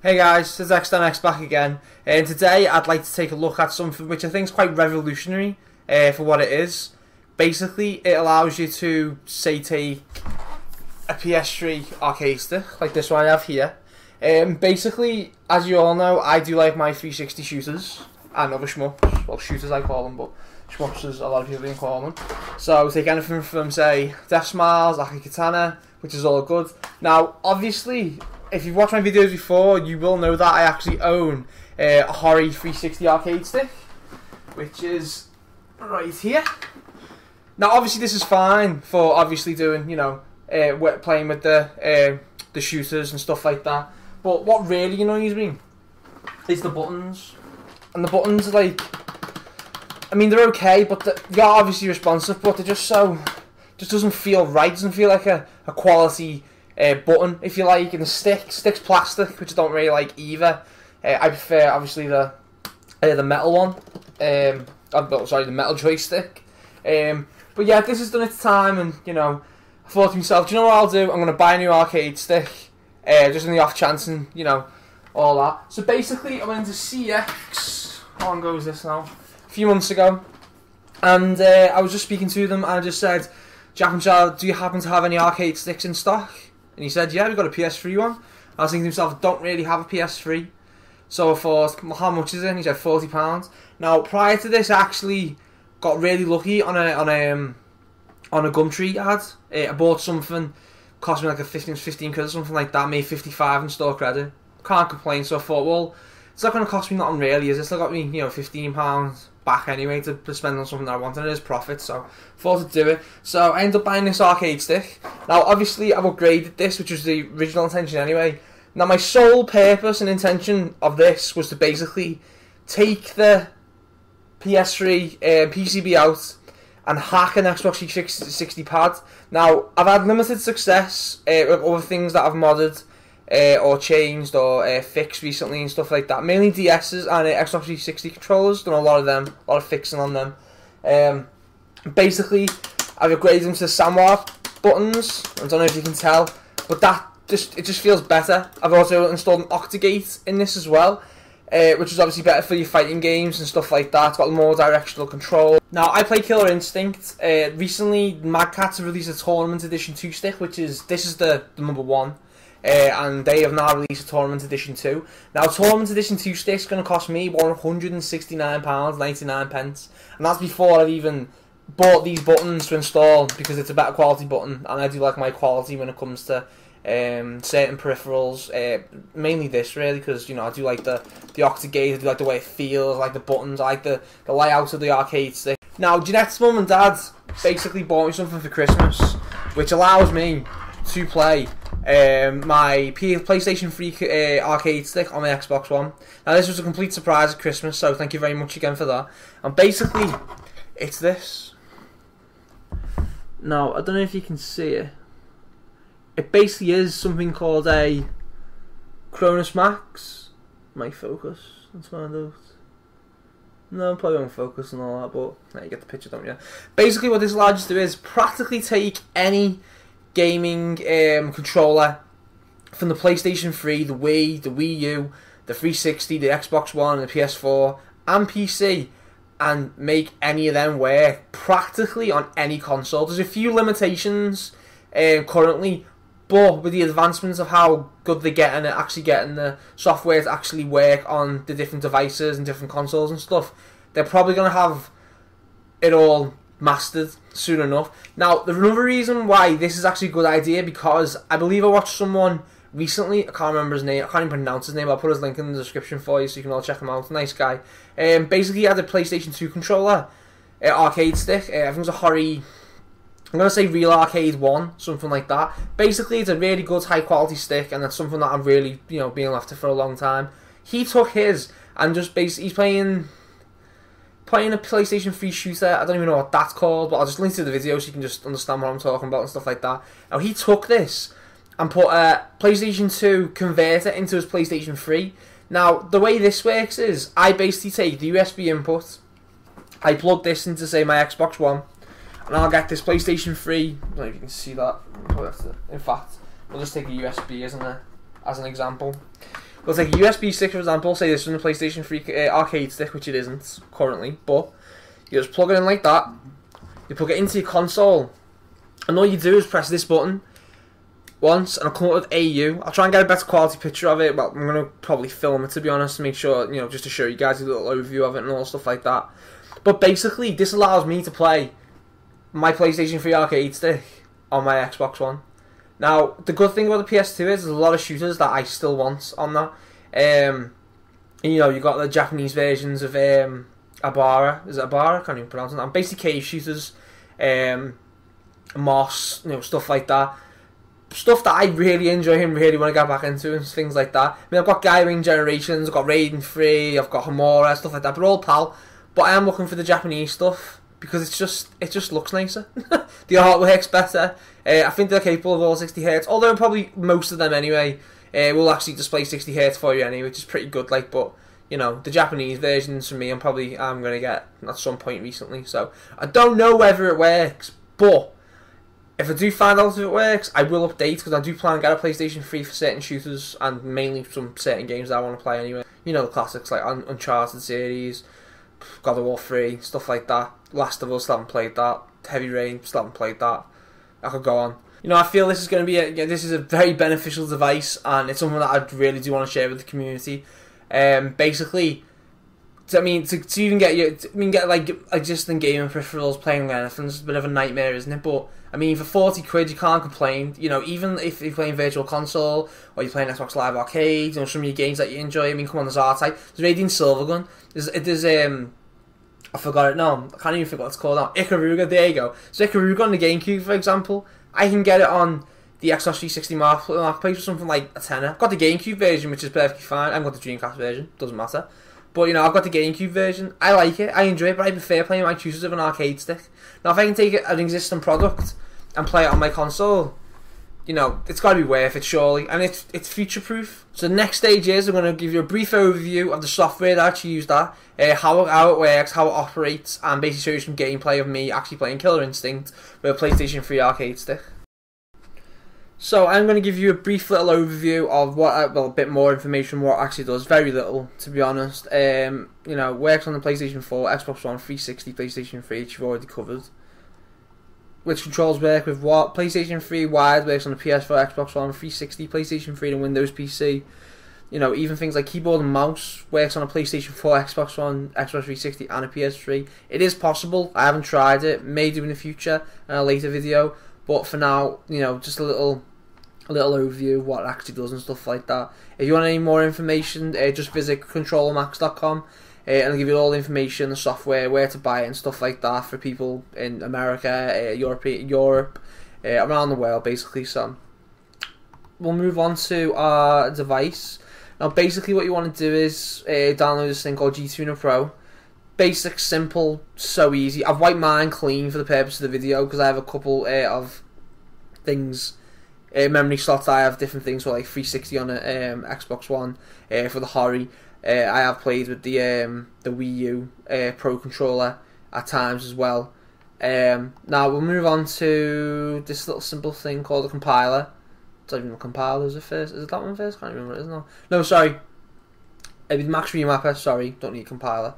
Hey guys, it's X10X back again, and today I'd like to take a look at something which I think is quite revolutionary for what it is. Basically, it allows you to, say, take a PS3 arcade stick, like this one I have here. Basically, as you all know, I do like my 360 shooters, and other shmups, well, shooters I call them, but shmups as a lot of people even call them. So, take anything from, say, Death Smiles, Aki Katana, which is all good. Now, obviously, if you've watched my videos before, you will know that I actually own a Hori 360 arcade stick, which is right here. Now, obviously, this is fine for obviously doing, you know, playing with the shooters and stuff like that. But what really annoys me is the buttons, and the buttons are like, I mean, they're okay, but they're obviously responsive, but they're just so, just doesn't feel right. Doesn't feel like a quality button, if you like. And the stick's plastic, which I don't really like either. I prefer obviously the metal one. Sorry, the metal joystick. But yeah, this has done its time, and you know, I thought to myself, do you know what I'll do? I'm gonna buy a new arcade stick, just in the off chance, and you know, all that. So basically, I went to CX. How long ago was this now? A few months ago, and I was just speaking to them, and I just said, Jack and Charles, do you happen to have any arcade sticks in stock? And he said, yeah, we've got a PS3 one. I was thinking to myself, I don't really have a PS3. So I thought, well, how much is it? And he said, £40. Now, prior to this, I actually got really lucky on a Gumtree ad. I bought something, cost me like a 15 quid or something like that, made 55 in store credit. Can't complain, so I thought, well, it's not going to cost me nothing really, is it? It's still got me, you know, £15 back anyway to spend on something that I wanted, and it is profit, so thought I'd do it. So I ended up buying this arcade stick. Now obviously I've upgraded this, which was the original intention anyway. Now my sole purpose and intention of this was to basically take the PS3 PCB out and hack an Xbox 360 pad. Now I've had limited success with other things that I've modded or changed or fixed recently and stuff like that. Mainly DS's and Xbox 360 controllers. Done a lot of them, a lot of fixing on them. Basically, I've upgraded them to Samwar buttons. I don't know if you can tell, but it just feels better. I've also installed an Octagate in this as well, which is obviously better for your fighting games and stuff like that. It's got more directional control. Now, I play Killer Instinct. Recently, Mad Catz have released a Tournament Edition 2 stick, this is the number one. And they have now released a Tournament Edition 2. Now, Tournament Edition 2 stick is going to cost me £169.99, and that's before I've even bought these buttons to install, because it's a better quality button, and I do like my quality when it comes to certain peripherals, mainly this really, because you know, I do like the Octagate, I do like the way it feels, I like the buttons, I like the layout of the arcade stick. Now, Jeanette's mum and dad basically bought me something for Christmas, which allows me to play my PlayStation 3 arcade stick on my Xbox One. Now this was a complete surprise at Christmas, so thank you very much again for that. And basically, it's this. Now, I don't know if you can see it. It basically is something called a Cronusmax. Might focus. Let's find out. No, probably won't focus and all that, but you get the picture, don't you? Basically, what this allows you to do is practically take any gaming controller from the PlayStation 3, the Wii, the Wii U, the 360, the Xbox One, the PS4, and PC, and make any of them work practically on any console. There's a few limitations currently, but with the advancements of how good they're getting at actually getting the software to actually work on the different devices and different consoles and stuff, they're probably going to have it all mastered soon enough. Now, there's another reason why this is actually a good idea, because I believe I watched someone recently, I can't remember his name, I can't even pronounce his name, I'll put his link in the description for you so you can all check him out. Nice guy. Basically, he had a PlayStation 2 controller, arcade stick, I think it was a Hori, I'm going to say Real Arcade 1, something like that. Basically, it's a really good high quality stick, and that's something that I'm really, you know, being after for a long time. He took his and just basically, he's playing a PlayStation 3 shooter. I don't even know what that's called, but I'll just link to the video so you can just understand what I'm talking about and stuff like that. Now, he took this and put a PlayStation 2 converter into his PlayStation 3. Now, the way this works is, I basically take the USB input, I plug this into, say, my Xbox One, and I'll get this PlayStation 3, I don't know if you can see that, in fact, we'll just take a USB as an example. We'll take a USB stick, for example, say this is a PlayStation 3 arcade stick, which it isn't currently, but you just plug it in like that, you plug it into your console, and all you do is press this button once, and I'll come up with AU. I'll try and get a better quality picture of it. Well, I'm going to probably film it, to be honest, to make sure, you know, just to show you guys a little overview of it and all stuff like that. But basically, this allows me to play my PlayStation 3 arcade stick on my Xbox One. Now, the good thing about the PS2 is there's a lot of shooters that I still want on that. And, you know, you got the Japanese versions of Abara. Is it Abara? I can't even pronounce it. And basically cave shooters, Moss, you know, stuff like that. Stuff that I really enjoy and really want to get back into and things like that. I mean, I've got Guy Generations, I've got Raiden 3, I've got Homura, stuff like that, but all PAL. But I am looking for the Japanese stuff because it just looks nicer. The artwork's better. I think they're capable of all 60Hz, although probably most of them anyway will actually display 60Hz for you anyway, which is pretty good. Like, but you know, the Japanese versions for me, I'm going to get at some point recently. So I don't know whether it works, but if I do find out if it works, I will update, because I do plan to get a PlayStation 3 for certain shooters and mainly some certain games that I want to play anyway. You know, the classics like Uncharted series, God of War 3, stuff like that. Last of Us, still haven't played that. Heavy Rain, still haven't played that. I could go on. You know, I feel this is going to be this is a very beneficial device, and it's something that I really do want to share with the community. Basically, to even get like existing gaming peripherals, playing anything, it's a bit of a nightmare, isn't it? But I mean, for 40 quid, you can't complain. You know, even if you're playing Virtual Console or you're playing Xbox Live Arcade, you know, some of your games that you enjoy. I mean, come on, there's R-Type, there's Radiant Silvergun, there's I forgot it now. I can't even think what it's called now. Ikaruga, there you go. So Ikaruga on the GameCube, for example, I can get it on the Xbox 360 Marketplace for something like a tenner. I've got the GameCube version, which is perfectly fine. I haven't got the Dreamcast version, doesn't matter. But, you know, I've got the GameCube version. I like it, I enjoy it, but I prefer playing my choosers of an arcade stick. Now, if I can take an existing product and play it on my console, you know, it's got to be worth it, surely. And it's future-proof. So the next stage is, I'm going to give you a brief overview of the software that I actually use that, how it works, how it operates, and basically show you some gameplay of me actually playing Killer Instinct with a PlayStation 3 arcade stick. So I'm going to give you a brief little overview of what, well, a bit more information on what it actually does. Very little, to be honest. You know, works on the PlayStation 4, Xbox One, 360, PlayStation 3, which you've already covered. Which controls work with what? PlayStation 3 wired works on the PS4, Xbox One, 360, PlayStation 3 and Windows PC. You know, even things like keyboard and mouse works on a PlayStation 4, Xbox One, Xbox 360 and a PS3. It is possible. I haven't tried it. May do in the future in a later video. But for now, you know, just a little overview of what it actually does and stuff like that. If you want any more information, just visit controllermax.com. And I'll give you all the information, the software, where to buy it and stuff like that for people in America, Europe, around the world basically. So we'll move on to our device. Now basically what you want to do is download this thing called GTuner Pro. Basic, simple, so easy. I've wiped mine clean for the purpose of the video because I have a couple of things, memory slots. I have different things for like 360 on an Xbox One for the Hori. I have played with the Wii U Pro controller at times as well. Now we'll move on to this little simple thing called a compiler. It's not even a compiler, is it first? Is it that one first? I can't remember what it is now. No, sorry. It'd be Max Remapper, sorry, don't need a compiler.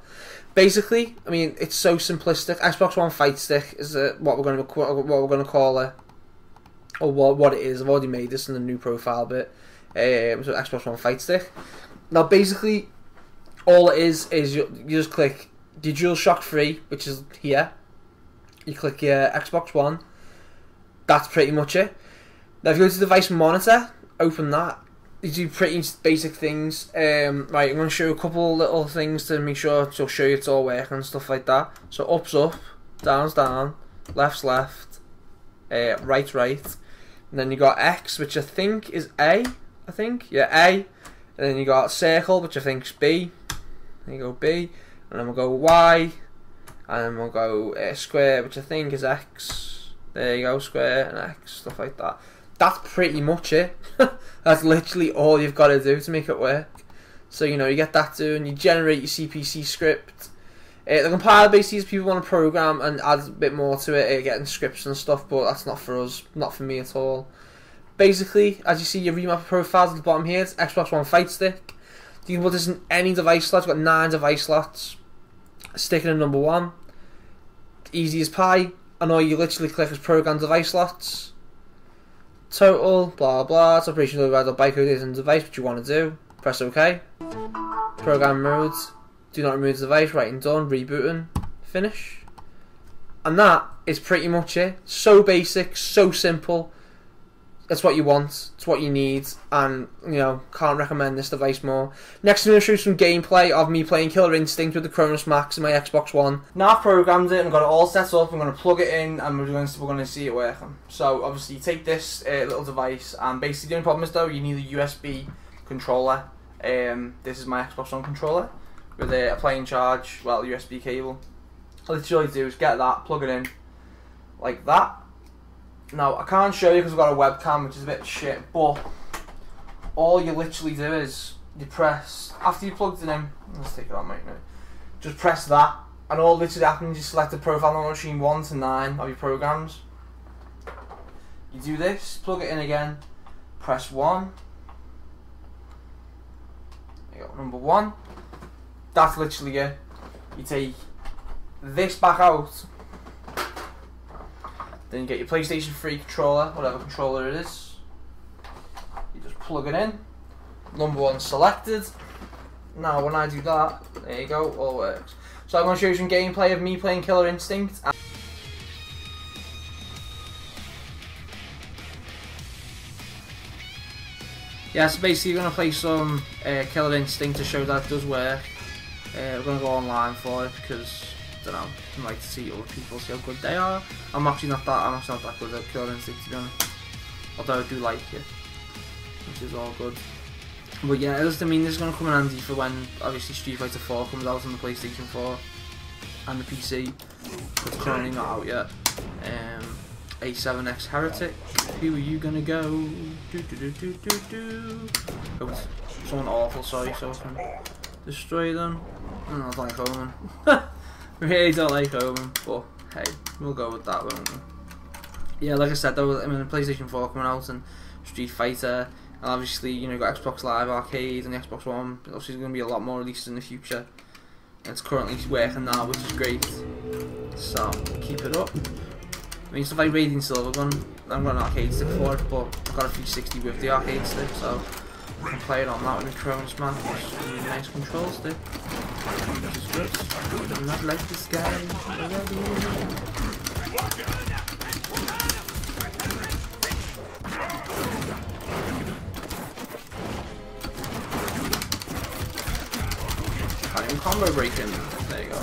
Basically, I mean, it's so simplistic. Xbox One Fight Stick is what we're going to call it, or what it is. I've already made this in the new profile bit. So Xbox One Fight Stick. Now basically, all it is you just click your DualShock 3, which is here. You click your Xbox One. That's pretty much it. Now if you go to device monitor, open that. You do pretty basic things. Right, I'm going to show you a couple little things to make sure to show you it's all working and stuff like that. So up's up, down's down, left's left, right's right. And then you got X, which I think is A. Yeah, A. And then you got circle, which I think is B. Then you go B. And then we'll go Y. And then we'll go square, which I think is X. There you go, square and X, stuff like that. That's pretty much it. That's literally all you've got to do to make it work. So, you know, you get that done, you generate your CPC script. The compiler basically is people want to program and add a bit more to it, getting scripts and stuff, but that's not for us, not for me at all. Basically, as you see your remapper profiles at the bottom here, it's Xbox One Fight Stick. You can put this in any device slot. It's got 9 device slots. Stick it in number 1. Easy as pie. And all you literally click is program device slots. Total, blah blah. It's operation override or bytecode is in the device, what you want to do. Press OK. Program modes. Do not remove the device. Writing done. Rebooting. Finish. And that is pretty much it. So basic, so simple. It's what you want, it's what you need, and you know, can't recommend this device more. Next I'm going to show you some gameplay of me playing Killer Instinct with the Cronusmax in my Xbox One. Now I've programmed it and got it all set up, I'm going to plug it in and we're going to see it working. So obviously you take this little device, and basically the only problem is though, you need a USB controller. This is my Xbox One controller with a playing charge, well, USB cable. Literally all you do is get that, plug it in, like that. Now, I can't show you because I've got a webcam, which is a bit shit, but all you literally do is you press, after you plugged it in, let's take it on right now, just press that, and all literally happens, you select the profile on machine 1 to 9 of your programs. You do this, plug it in again, press 1, there you go, number 1, that's literally it. You take this back out, then you get your PlayStation 3 controller, whatever controller it is. You just plug it in. Number 1 selected. Now when I do that, there you go, all works. So I'm going to show you some gameplay of me playing Killer Instinct. Yeah, so basically you're going to play some Killer Instinct to show that it does work. We're going to go online for it because, I don't know, I like to see other people, see how good they are. I'm actually not that good at Killer Instinct, to be honest. Although I do like it, which is all good. But yeah, this is going to come in handy for when obviously Street Fighter 4 comes out on the PlayStation 4 and the PC. It's currently not out yet. A7X Heretic. Who are you gonna go? Oh, it's someone awful, sorry, so I can destroy them. I don't like Omen. Really don't like Omen, but hey, we'll go with that, won't we? Yeah, like I said, though, I mean, the PlayStation 4 coming out and Street Fighter, and obviously, you know, you've got Xbox Live Arcade and the Xbox One. Obviously, there's going to be a lot more releases in the future. And it's currently working now, which is great. So, keep it up. I mean, stuff like Radiant Silver Gun, I haven't got an arcade stick for it, but I've got a 360 with the arcade stick, so I can play it on that with the Cronusmax, which is a really nice control stick, which is good. I'm not like this guy. I'm combo breaking. There you go.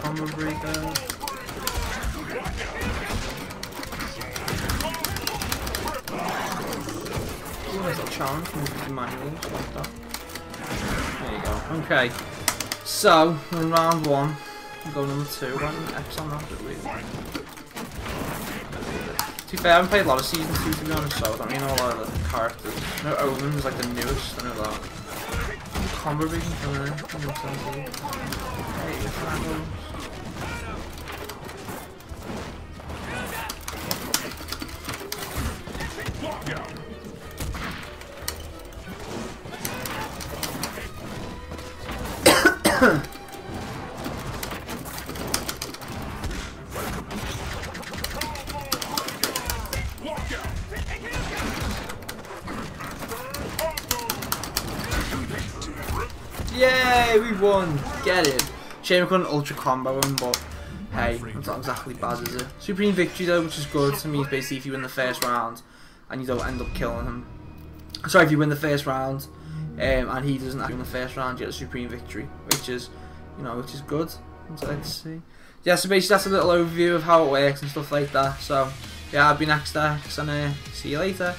Combo breaker. There's a challenge, maybe manually, like that. There you go. Okay. So, in round 1, we'll go number 2. When X on that, a bit weird. To be fair, I haven't played a lot of Season 2 to be honest, so I don't really know a lot of the characters. No, Omen's like the newest, I know that. Combo breaking coming in. Hey, your fragments. Yay, we won! Get it! Shame I couldn't ultra combo him, but hey, it's not exactly bad, is it? Supreme victory though, which is good. To me, basically if you win the first round and you don't end up killing him. Sorry, if you win the first round and he doesn't act in the first round, you get a supreme victory, which is, you know, which is good. I'm excited to see. Yeah, so basically that's a little overview of how it works and stuff like that. So yeah, I've been X and see you later.